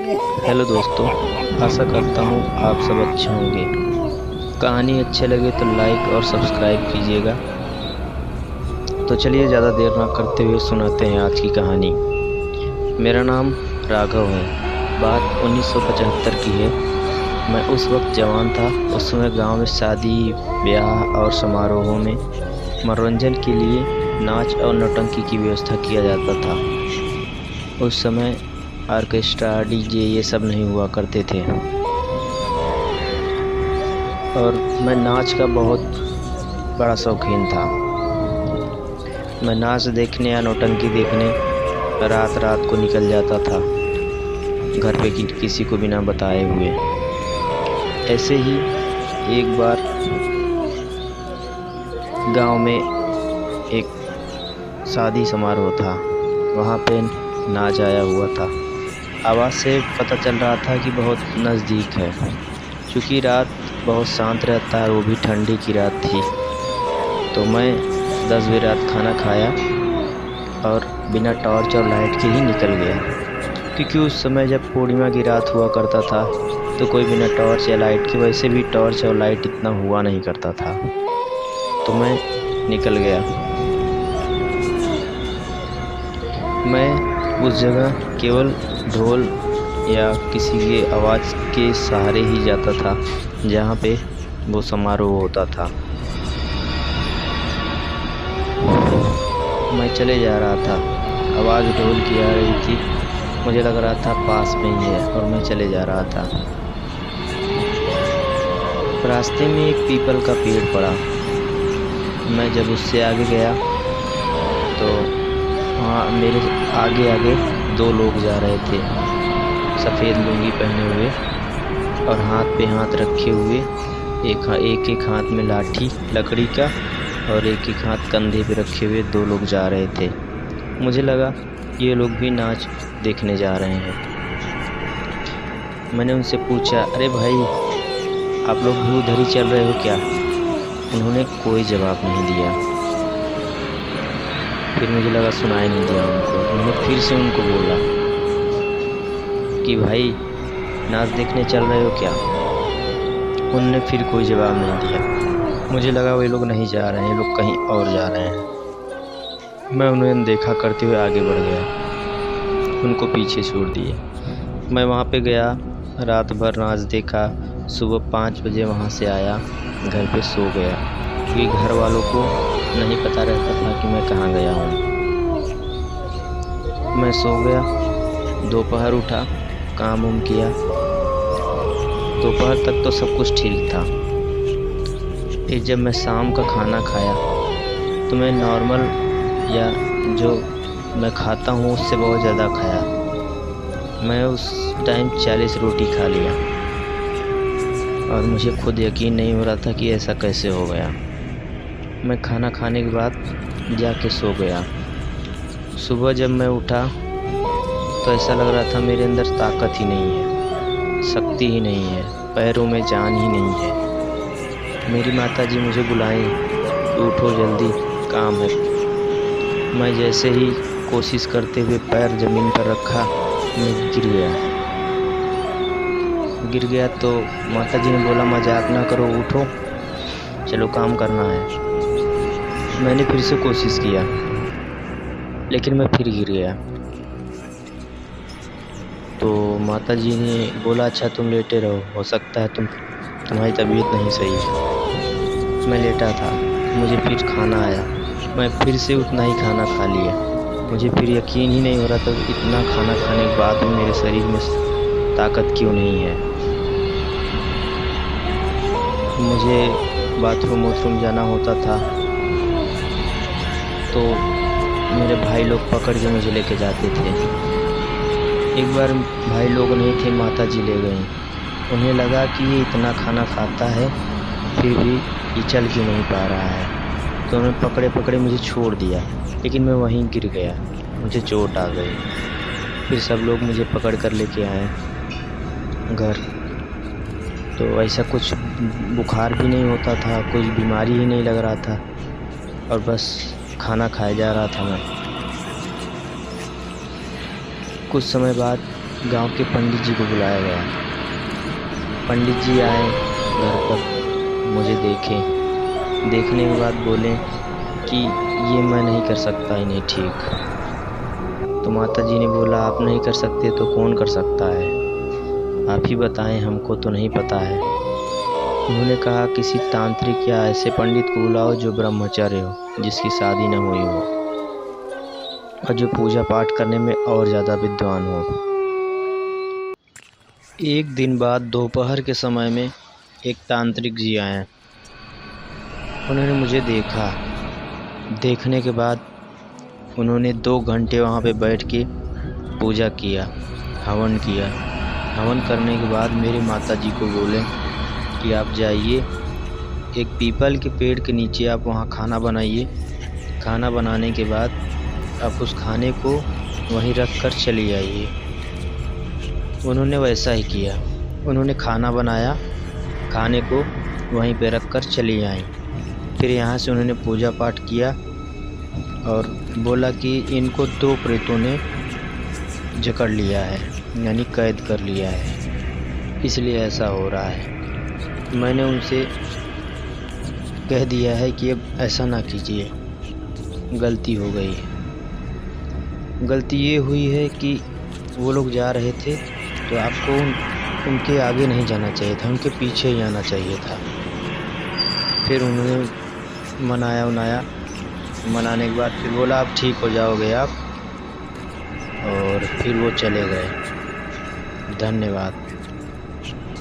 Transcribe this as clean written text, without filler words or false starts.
Hello दोस्तों, आशा करता हूँ आप सब अच्छे होंगे। कहानी अच्छे लगे तो लाइक और सब्सक्राइब कीजिएगा। तो चलिए ज़्यादा देर ना करते हुए सुनाते हैं आज की कहानी। मेरा नाम राघव है। बात 1975 की है। मैं उस वक्त जवान था। उस समय गांव में शादी, ब्याह और समारोहों में मनोरंजन के लिए नाच और नौटंकी की व्यवस्था किया जाता था। उस समय ऑर्केस्ट्रा, डीजे ये सब नहीं हुआ करते थे। और मैं नाच का बहुत बड़ा शौकीन था। मैं नाच देखने या नौटंकी देखने रात रात को निकल जाता था, घर पे किसी को बिना बताए हुए। ऐसे ही एक बार गांव में एक शादी समारोह था। वहाँ पे नाच आया हुआ था। आवाज़ से पता चल रहा था कि बहुत नज़दीक है। क्योंकि रात बहुत शांत रहता है और वो भी ठंडी की रात थी, तो मैं 10 बजे रात खाना खाया और बिना टॉर्च और लाइट के ही निकल गया। क्योंकि उस समय जब पूर्णिमा की रात हुआ करता था तो कोई बिना टॉर्च या लाइट के, वैसे भी टॉर्च और लाइट इतना हुआ नहीं करता था, तो मैं निकल गया। मैं उस जगह केवल ढोल या किसी के आवाज़ के सहारे ही जाता था जहाँ पे वो समारोह होता था। मैं चले जा रहा था। आवाज़ ढोल की आ रही थी। मुझे लग रहा था पास में ही है और मैं चले जा रहा था। रास्ते में एक पीपल का पेड़ पड़ा। मैं जब उससे आगे गया तो वहाँ मेरे आगे आगे 2 लोग जा रहे थे, सफ़ेद लुंगी पहने हुए और हाथ पे हाथ रखे हुए। एक हाथ में लाठी लकड़ी का और एक हाथ कंधे पे रखे हुए 2 लोग जा रहे थे। मुझे लगा ये लोग भी नाच देखने जा रहे हैं। मैंने उनसे पूछा, अरे भाई, आप लोग भी उधर ही चल रहे हो क्या? उन्होंने कोई जवाब नहीं दिया। फिर मुझे लगा सुनाई नहीं दिया उनको। मैंने फिर से उनको बोला कि भाई, नाच देखने चल रहे हो क्या? उनने फिर कोई जवाब नहीं दिया। मुझे लगा वे लोग नहीं जा रहे हैं, लोग कहीं और जा रहे हैं। मैं उन्हें देखा करते हुए आगे बढ़ गया, उनको पीछे छोड़ दिए। मैं वहाँ पे गया, रात भर नाच देखा। सुबह 5 बजे वहाँ से आया, घर पे सो गया। क्योंकि घर वालों को नहीं पता रहता था कि मैं कहाँ गया हूँ। मैं सो गया। दोपहर उठा, काम वाम किया। दोपहर तक तो सब कुछ ठीक था। फिर जब मैं शाम का खाना खाया तो मैं नॉर्मल या जो मैं खाता हूँ उससे बहुत ज़्यादा खाया। मैं उस टाइम 40 रोटी खा लिया और मुझे खुद यकीन नहीं हो रहा था कि ऐसा कैसे हो गया। मैं खाना खाने के बाद जाके सो गया। सुबह जब मैं उठा तो ऐसा लग रहा था मेरे अंदर ताकत ही नहीं है, शक्ति ही नहीं है, पैरों में जान ही नहीं है। मेरी माताजी मुझे बुलाएं, उठो जल्दी, काम है। मैं जैसे ही कोशिश करते हुए पैर ज़मीन पर रखा, मैं गिर गया। तो माताजी ने बोला, मजाक ना करो, उठो, चलो काम करना है। मैंने फिर से कोशिश किया, लेकिन मैं फिर गिर गया। तो माताजी ने बोला, अच्छा तुम लेटे रहो, हो सकता है तुम्हारी तबीयत नहीं सही है। मैं लेटा था। मुझे फिर खाना आया। मैं फिर से उतना ही खाना खा लिया। मुझे फिर यकीन ही नहीं हो रहा था इतना खाना खाने के बाद भी मेरे शरीर में ताकत क्यों नहीं है। मुझे बाथरूम जाना होता था तो मेरे भाई लोग पकड़ के मुझे लेके जाते थे। एक बार भाई लोग नहीं थे, माताजी ले गई। उन्हें लगा कि ये इतना खाना खाता है फिर भी ये चल क्यों नहीं पा रहा है, तो उन्हें पकड़े पकड़े मुझे छोड़ दिया। लेकिन मैं वहीं गिर गया, मुझे चोट आ गई। फिर सब लोग मुझे पकड़ कर लेके आए घर। तो ऐसा कुछ बुखार भी नहीं होता था, कुछ बीमारी ही नहीं लग रहा था, और बस खाना खाया जा रहा था मैं। कुछ समय बाद गांव के पंडित जी को बुलाया गया। पंडित जी आए घर पर, मुझे देखने के बाद बोले कि ये मैं नहीं कर सकता, इन्हें ठीक। तो माता जी ने बोला, आप नहीं कर सकते तो कौन कर सकता है, आप ही बताएं, हमको तो नहीं पता है। उन्होंने कहा, किसी तांत्रिक या ऐसे पंडित को बुलाओ जो ब्रह्मचारी हो, जिसकी शादी न हुई हो और जो पूजा पाठ करने में और ज़्यादा विद्वान हो। एक दिन बाद दोपहर के समय में एक तांत्रिक जी आए। उन्होंने मुझे देखा। देखने के बाद उन्होंने 2 घंटे वहाँ पे बैठ के पूजा किया, हवन किया। हवन करने के बाद मेरे माता जी को बोले कि आप जाइए एक पीपल के पेड़ के नीचे, आप वहाँ खाना बनाइए। खाना बनाने के बाद आप उस खाने को वहीं रख कर चली आइए। उन्होंने वैसा ही किया। उन्होंने खाना बनाया, खाने को वहीं पे रख कर चली आई। फिर यहाँ से उन्होंने पूजा पाठ किया और बोला कि इनको 2 प्रेतों ने जकड़ लिया है, यानी कैद कर लिया है, इसलिए ऐसा हो रहा है। मैंने उनसे कह दिया है कि अब ऐसा ना कीजिए, गलती हो गई है। गलती ये हुई है कि वो लोग जा रहे थे तो आपको उनके आगे नहीं जाना चाहिए था, उनके पीछे ही आना चाहिए था। फिर उन्होंने मनाने के बाद फिर बोला, आप ठीक हो जाओगे आप, और फिर वो चले गए। धन्यवाद।